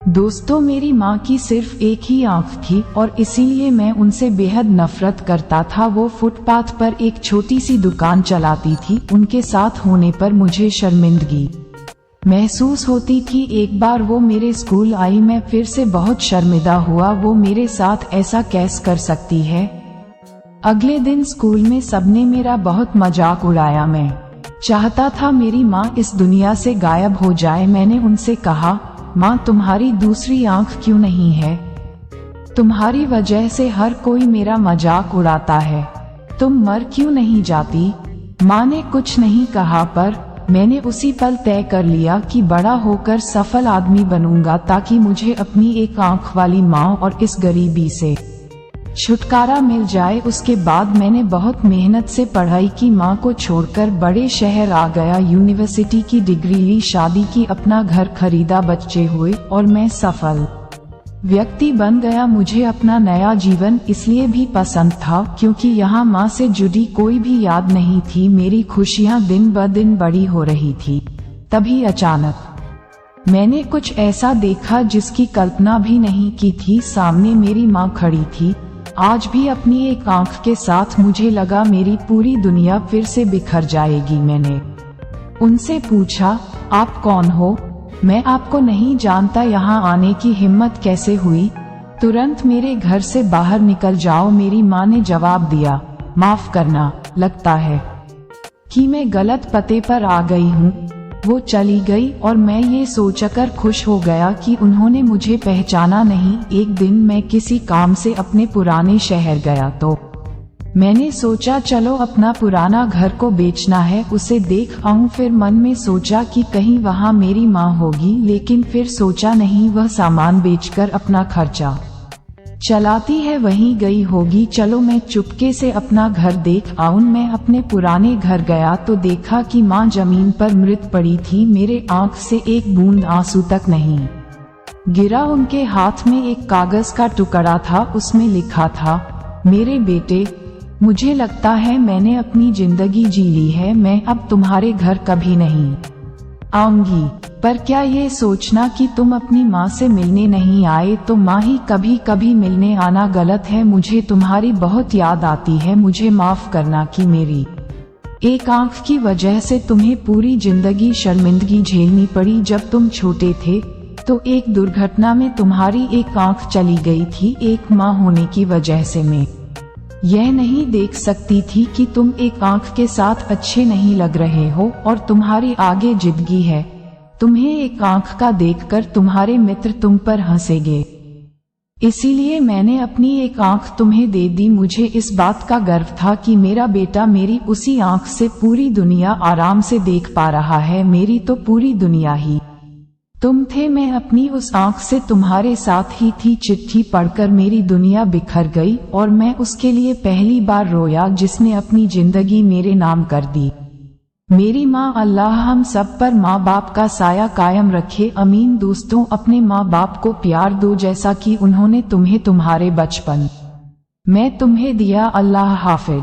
दोस्तों, मेरी माँ की सिर्फ एक ही आंख थी और इसीलिए मैं उनसे बेहद नफरत करता था। वो फुटपाथ पर एक छोटी सी दुकान चलाती थी। उनके साथ होने पर मुझे शर्मिंदगी महसूस होती थी। एक बार वो मेरे स्कूल आई, मैं फिर से बहुत शर्मिंदा हुआ। वो मेरे साथ ऐसा कैसे कर सकती है। अगले दिन स्कूल में सबने मेरा बहुत मजाक उड़ाया। मैं चाहता था मेरी माँ इस दुनिया से गायब हो जाए। मैंने उनसे कहा, माँ, तुम्हारी दूसरी आंख क्यों नहीं है? तुम्हारी वजह से हर कोई मेरा मजाक उड़ाता है। तुम मर क्यों नहीं जाती? माँ ने कुछ नहीं कहा, पर मैंने उसी पल तय कर लिया कि बड़ा होकर सफल आदमी बनूंगा ताकि मुझे अपनी एक आंख वाली माँ और इस गरीबी से छुटकारा मिल जाए। उसके बाद मैंने बहुत मेहनत से पढ़ाई की, माँ को छोड़कर बड़े शहर आ गया, यूनिवर्सिटी की डिग्री ली, शादी की, अपना घर खरीदा, बच्चे हुए और मैं सफल व्यक्ति बन गया। मुझे अपना नया जीवन इसलिए भी पसंद था क्योंकि यहाँ माँ से जुड़ी कोई भी याद नहीं थी। मेरी खुशियाँ दिन ब दिन बड़ी हो रही थी। तभी अचानक मैंने कुछ ऐसा देखा जिसकी कल्पना भी नहीं की थी। सामने मेरी माँ खड़ी थी, आज भी अपनी एक आंख के साथ। मुझे लगा मेरी पूरी दुनिया फिर से बिखर जाएगी। मैंने उनसे पूछा, आप कौन हो? मैं आपको नहीं जानता। यहाँ आने की हिम्मत कैसे हुई? तुरंत मेरे घर से बाहर निकल जाओ। मेरी माँ ने जवाब दिया, माफ करना, लगता है कि मैं गलत पते पर आ गई हूँ। वो चली गई और मैं ये सोचकर खुश हो गया कि उन्होंने मुझे पहचाना नहीं। एक दिन मैं किसी काम से अपने पुराने शहर गया तो मैंने सोचा चलो अपना पुराना घर को बेचना है, उसे देख आऊं। फिर मन में सोचा कि कहीं वहाँ मेरी माँ होगी, लेकिन फिर सोचा नहीं, वह सामान बेचकर अपना खर्चा चलाती है, वहीं गई होगी। चलो मैं चुपके से अपना घर देख आऊं। मैं अपने पुराने घर गया तो देखा कि माँ जमीन पर मृत पड़ी थी। मेरे आंख से एक बूंद आंसू तक नहीं गिरा। उनके हाथ में एक कागज का टुकड़ा था, उसमें लिखा था, मेरे बेटे, मुझे लगता है मैंने अपनी जिंदगी जी ली है। मैं अब तुम्हारे घर कभी नहीं आऊंगी। पर क्या ये सोचना कि तुम अपनी माँ से मिलने नहीं आए तो माँ ही कभी कभी मिलने आना गलत है। मुझे तुम्हारी बहुत याद आती है। मुझे माफ करना कि मेरी एक आंख की वजह से तुम्हें पूरी जिंदगी शर्मिंदगी झेलनी पड़ी। जब तुम छोटे थे तो एक दुर्घटना में तुम्हारी एक आंख चली गई थी। एक माँ होने की वजह से मैं यह नहीं देख सकती थी कि तुम एक आंख के साथ अच्छे नहीं लग रहे हो और तुम्हारी आगे जिंदगी है। तुम्हें एक आंख का देखकर तुम्हारे मित्र तुम पर हंसेंगे, इसीलिए मैंने अपनी एक आंख तुम्हें दे दी। मुझे इस बात का गर्व था कि मेरा बेटा मेरी उसी आंख से पूरी दुनिया आराम से देख पा रहा है। मेरी तो पूरी दुनिया ही तुम थे। मैं अपनी उस आंख से तुम्हारे साथ ही थी। चिट्ठी पढ़कर मेरी दुनिया बिखर गई और मैं उसके लिए पहली बार रोया जिसने अपनी जिंदगी मेरे नाम कर दी। मेरी माँ। अल्लाह हम सब पर माँ बाप का साया कायम रखे, अमीन। दोस्तों, अपने माँ बाप को प्यार दो जैसा कि उन्होंने तुम्हें तुम्हारे बचपन में तुम्हें दिया। अल्लाह हाफिज।